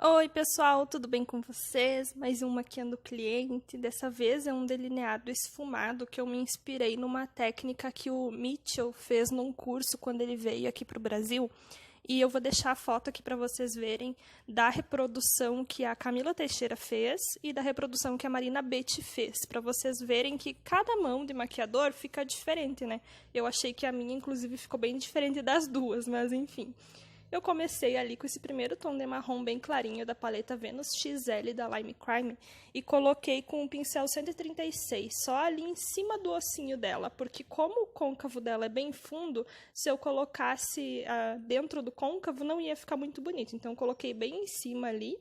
Oi, pessoal, tudo bem com vocês? Mais uma aqui do cliente. Dessa vez é um delineado esfumado que eu me inspirei numa técnica que o Mitchell fez num curso quando ele veio aqui para o Brasil. E eu vou deixar a foto aqui para vocês verem da reprodução que a Camila Teixeira fez e da reprodução que a Marina Betti fez, para vocês verem que cada mão de maquiador fica diferente, né? Eu achei que a minha, inclusive, ficou bem diferente das duas, mas enfim. Eu comecei ali com esse primeiro tom de marrom bem clarinho da paleta Venus XL da Lime Crime e coloquei com o pincel 136, só ali em cima do ossinho dela, porque como o côncavo dela é bem fundo, se eu colocasse dentro do côncavo não ia ficar muito bonito, então eu coloquei bem em cima ali.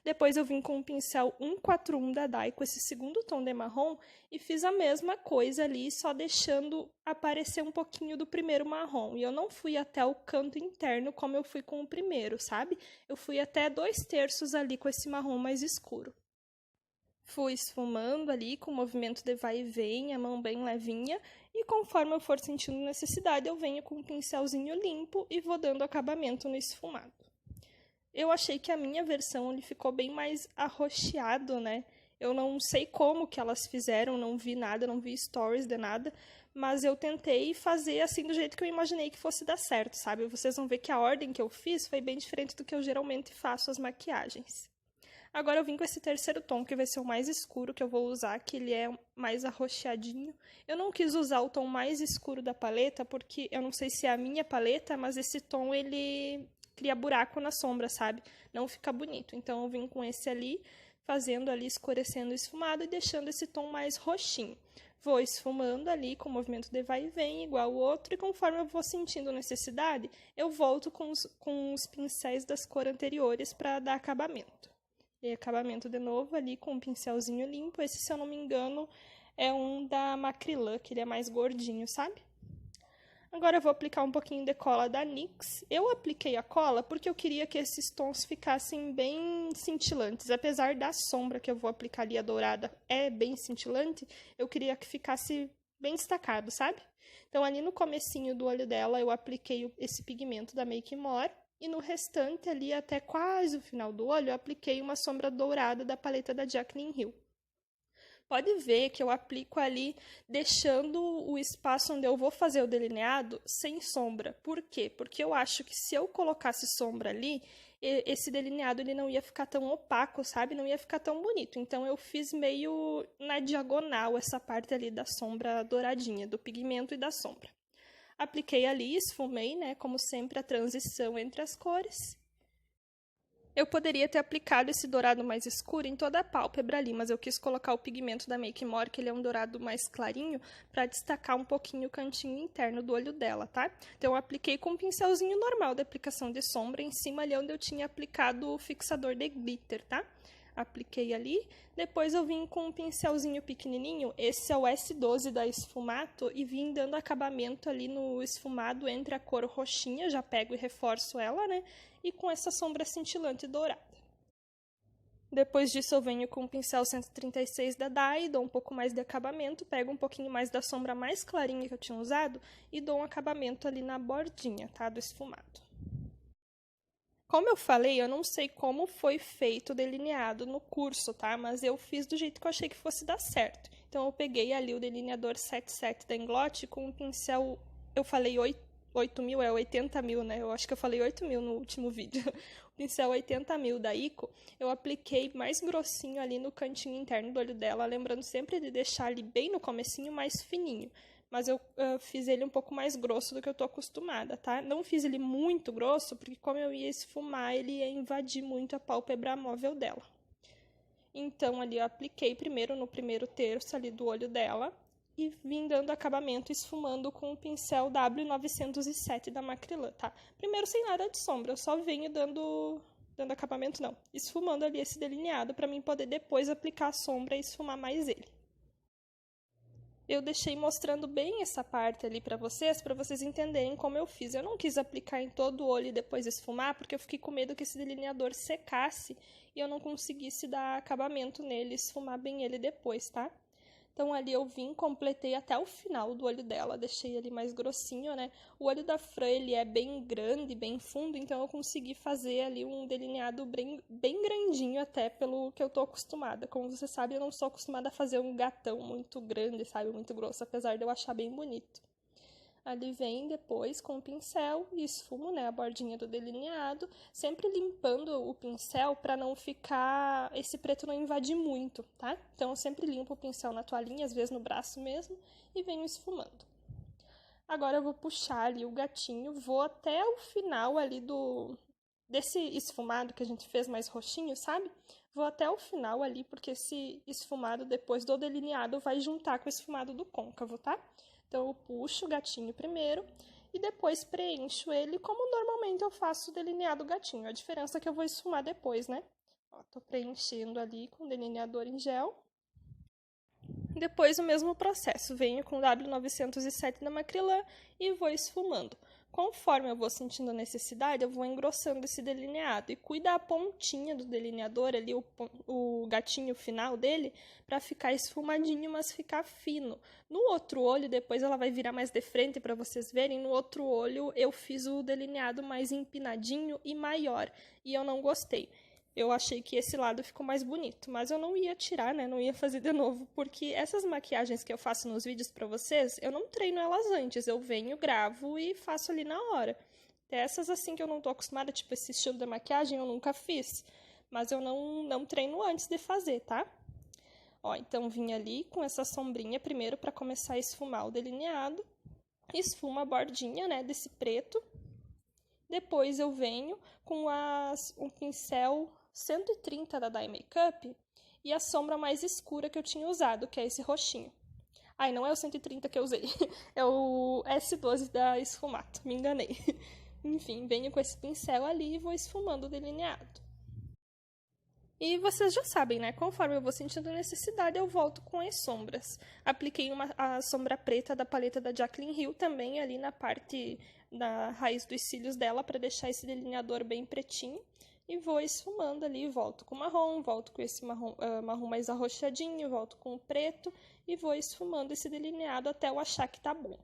Depois eu vim com o pincel 141 da Dai com esse segundo tom de marrom e fiz a mesma coisa ali, só deixando aparecer um pouquinho do primeiro marrom. E eu não fui até o canto interno como eu fui com o primeiro, sabe? Eu fui até 2/3 ali com esse marrom mais escuro. Fui esfumando ali com o movimento de vai e vem, a mão bem levinha, e conforme eu for sentindo necessidade, eu venho com um pincelzinho limpo e vou dando acabamento no esfumado. Eu achei que a minha versão ele ficou bem mais arroxeado, né? Eu não sei como que elas fizeram, não vi nada, não vi stories de nada, mas eu tentei fazer assim do jeito que eu imaginei que fosse dar certo, sabe? Vocês vão ver que a ordem que eu fiz foi bem diferente do que eu geralmente faço as maquiagens. Agora eu vim com esse terceiro tom, que vai ser o mais escuro que eu vou usar, que ele é mais arroxeadinho. Eu não quis usar o tom mais escuro da paleta, porque eu não sei se é a minha paleta, mas esse tom ele cria buraco na sombra, sabe? Não fica bonito. Então eu vim com esse ali, fazendo ali, escurecendo o esfumado e deixando esse tom mais roxinho. Vou esfumando ali com o movimento de vai e vem, igual o outro, e conforme eu vou sentindo necessidade, eu volto com os pincéis das cores anteriores para dar acabamento. E acabamento de novo ali com um pincelzinho limpo. Esse, se eu não me engano, é um da Macrylan, que ele é mais gordinho, sabe? Agora eu vou aplicar um pouquinho de cola da NYX. Eu apliquei a cola porque eu queria que esses tons ficassem bem cintilantes. Apesar da sombra que eu vou aplicar ali, a dourada, é bem cintilante, eu queria que ficasse bem destacado, sabe? Então ali no comecinho do olho dela eu apliquei esse pigmento da Make More. E no restante ali, até quase o final do olho, eu apliquei uma sombra dourada da paleta da Jaclyn Hill. Pode ver que eu aplico ali, deixando o espaço onde eu vou fazer o delineado sem sombra. Por quê? Porque eu acho que se eu colocasse sombra ali, esse delineado ele não ia ficar tão opaco, sabe? Não ia ficar tão bonito. Então eu fiz meio na diagonal essa parte ali da sombra douradinha, do pigmento e da sombra. Apliquei ali, esfumei, né? Como sempre, a transição entre as cores. Eu poderia ter aplicado esse dourado mais escuro em toda a pálpebra ali, mas eu quis colocar o pigmento da Make More, que ele é um dourado mais clarinho, para destacar um pouquinho o cantinho interno do olho dela, tá? Então eu apliquei com um pincelzinho normal de aplicação de sombra em cima ali onde eu tinha aplicado o fixador de glitter, tá? Apliquei ali, depois eu vim com um pincelzinho pequenininho, esse é o S12 da Esfumato, e vim dando acabamento ali no esfumado entre a cor roxinha, já pego e reforço ela, né? E com essa sombra cintilante dourada. Depois disso eu venho com o pincel 136 da Dai, dou um pouco mais de acabamento, pego um pouquinho mais da sombra mais clarinha que eu tinha usado e dou um acabamento ali na bordinha, tá? Do esfumado. Como eu falei, eu não sei como foi feito o delineado no curso, tá? Mas eu fiz do jeito que eu achei que fosse dar certo. Então eu peguei ali o delineador 77 da Inglot com um pincel, eu falei 8.000, é 80.000, né? Eu acho que eu falei 8.000 no último vídeo. O pincel 80.000 da Ico, eu apliquei mais grossinho ali no cantinho interno do olho dela, lembrando sempre de deixar ali bem no comecinho mais fininho. Mas eu fiz ele um pouco mais grosso do que eu tô acostumada, tá? Não fiz ele muito grosso, porque como eu ia esfumar, ele ia invadir muito a pálpebra móvel dela. Então, ali eu apliquei primeiro no primeiro terço ali do olho dela e vim dando acabamento esfumando com o pincel W907 da Macrylan, tá? Primeiro sem nada de sombra, eu só venho dando acabamento, não. Esfumando ali esse delineado para mim poder depois aplicar a sombra e esfumar mais ele. Eu deixei mostrando bem essa parte ali para vocês entenderem como eu fiz. Eu não quis aplicar em todo o olho e depois esfumar, porque eu fiquei com medo que esse delineador secasse e eu não conseguisse dar acabamento nele, esfumar bem ele depois, tá? Então ali eu vim, completei até o final do olho dela, deixei ele mais grossinho, né? O olho da Fran, ele é bem grande, bem fundo, então eu consegui fazer ali um delineado bem grandinho até pelo que eu tô acostumada. Como você sabe, eu não sou acostumada a fazer um gatão muito grande, sabe? Muito grosso, apesar de eu achar bem bonito. Ali vem depois com o pincel e esfumo, né, a bordinha do delineado, sempre limpando o pincel para não ficar, esse preto não invadir muito, tá? Então eu sempre limpo o pincel na toalhinha, às vezes no braço mesmo, e venho esfumando. Agora eu vou puxar ali o gatinho, vou até o final ali desse esfumado que a gente fez mais roxinho, sabe? Vou até o final ali, porque esse esfumado depois do delineado vai juntar com o esfumado do côncavo, tá? Então eu puxo o gatinho primeiro e depois preencho ele como normalmente eu faço o delineado gatinho. A diferença é que eu vou esfumar depois, né? Ó, tô preenchendo ali com delineador em gel. Depois o mesmo processo, venho com o W907 da Macrylan e vou esfumando. Conforme eu vou sentindo a necessidade, eu vou engrossando esse delineado. E cuida a pontinha do delineador ali, o gatinho final dele, para ficar esfumadinho, mas ficar fino. No outro olho, depois ela vai virar mais de frente para vocês verem, no outro olho eu fiz o delineado mais empinadinho e maior. E eu não gostei. Eu achei que esse lado ficou mais bonito, mas eu não ia tirar, né? Não ia fazer de novo, porque essas maquiagens que eu faço nos vídeos pra vocês, eu não treino elas antes, eu venho, gravo e faço ali na hora. Até essas assim que eu não tô acostumada, tipo esse estilo da maquiagem, eu nunca fiz, mas eu não treino antes de fazer, tá? Ó, então vim ali com essa sombrinha primeiro pra começar a esfumar o delineado, esfuma a bordinha, né, desse preto. Depois eu venho com um pincel 130 da Dye Makeup e a sombra mais escura que eu tinha usado, que é esse roxinho. Ai, não é o 130 que eu usei, é o S12 da Esfumato, me enganei. Enfim, venho com esse pincel ali e vou esfumando o delineado. E vocês já sabem, né? Conforme eu vou sentindo necessidade, eu volto com as sombras. Apliquei a sombra preta da paleta da Jaclyn Hill também ali na parte da raiz dos cílios dela para deixar esse delineador bem pretinho. E vou esfumando ali, volto com marrom, volto com esse marrom mais arroxadinho, volto com o preto e vou esfumando esse delineado até eu achar que tá bom.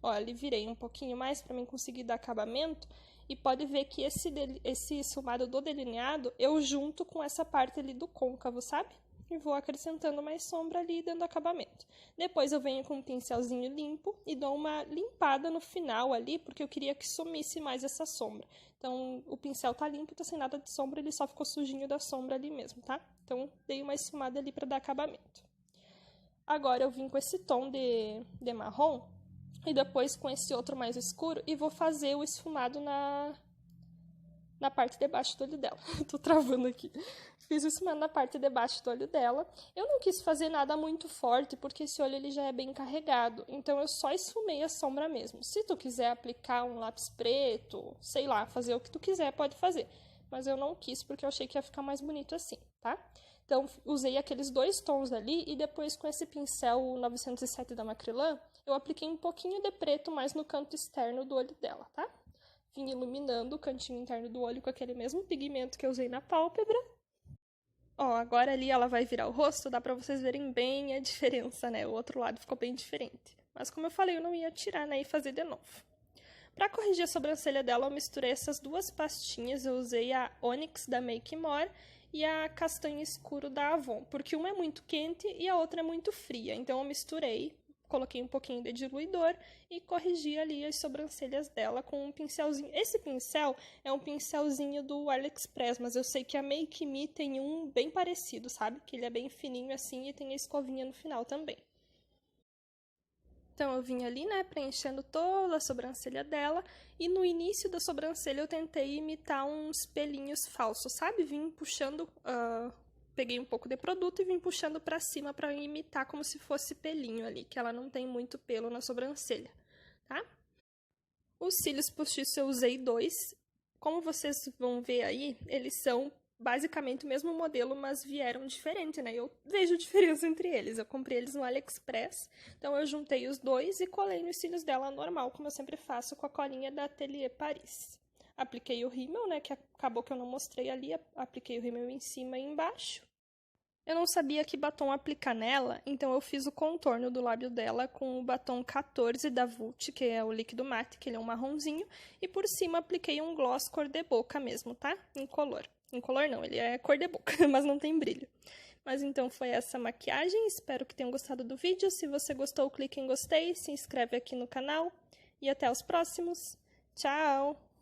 Olha, virei um pouquinho mais para mim conseguir dar acabamento. E pode ver que esse esfumado do delineado, eu junto com essa parte ali do côncavo, sabe? E vou acrescentando mais sombra ali, dando acabamento. Depois eu venho com um pincelzinho limpo e dou uma limpada no final ali, porque eu queria que sumisse mais essa sombra. Então, o pincel tá limpo, tá sem nada de sombra, ele só ficou sujinho da sombra ali mesmo, tá? Então, dei uma esfumada ali pra dar acabamento. Agora eu vim com esse tom de marrom, e depois com esse outro mais escuro, e vou fazer o esfumado na parte de baixo do olho dela. Tô travando aqui. Fiz o esfumado na parte de baixo do olho dela. Eu não quis fazer nada muito forte, porque esse olho ele já é bem carregado. Então, eu só esfumei a sombra mesmo. Se tu quiser aplicar um lápis preto, sei lá, fazer o que tu quiser, pode fazer. Mas eu não quis, porque eu achei que ia ficar mais bonito assim, tá? Então, usei aqueles dois tons ali e depois com esse pincel 907 da Macrylan, eu apliquei um pouquinho de preto mais no canto externo do olho dela, tá? Vim iluminando o cantinho interno do olho com aquele mesmo pigmento que eu usei na pálpebra. Ó, agora ali ela vai virar o rosto, dá pra vocês verem bem a diferença, né? O outro lado ficou bem diferente. Mas como eu falei, eu não ia tirar, né, e fazer de novo. Pra corrigir a sobrancelha dela, eu misturei essas duas pastinhas. Eu usei a Onyx da Make More e a castanho escuro da Avon, porque uma é muito quente e a outra é muito fria. Então eu misturei, coloquei um pouquinho de diluidor e corrigi ali as sobrancelhas dela com um pincelzinho. Esse pincel é um pincelzinho do AliExpress, mas eu sei que a Make Me tem um bem parecido, sabe? Que ele é bem fininho assim e tem a escovinha no final também. Então, eu vim ali, né, preenchendo toda a sobrancelha dela. E no início da sobrancelha eu tentei imitar uns pelinhos falsos, sabe? Vim puxando, peguei um pouco de produto e vim puxando pra cima pra imitar como se fosse pelinho ali, que ela não tem muito pelo na sobrancelha, tá? Os cílios postiços eu usei dois. Como vocês vão ver aí, eles são basicamente o mesmo modelo, mas vieram diferente, né? Eu vejo diferença entre eles. Eu comprei eles no AliExpress, então eu juntei os dois e colei nos cílios dela normal, como eu sempre faço com a colinha da Atelier Paris. Apliquei o rímel, né, que acabou que eu não mostrei ali, apliquei o rímel em cima e embaixo. Eu não sabia que batom aplicar nela, então eu fiz o contorno do lábio dela com o batom 14 da Vult, que é o líquido mate, que ele é um marronzinho, e por cima apliquei um gloss cor de boca mesmo, tá? Incolor. Incolor não, ele é cor de boca, mas não tem brilho. Mas então foi essa maquiagem, espero que tenham gostado do vídeo. Se você gostou, clique em gostei, se inscreve aqui no canal e até os próximos. Tchau!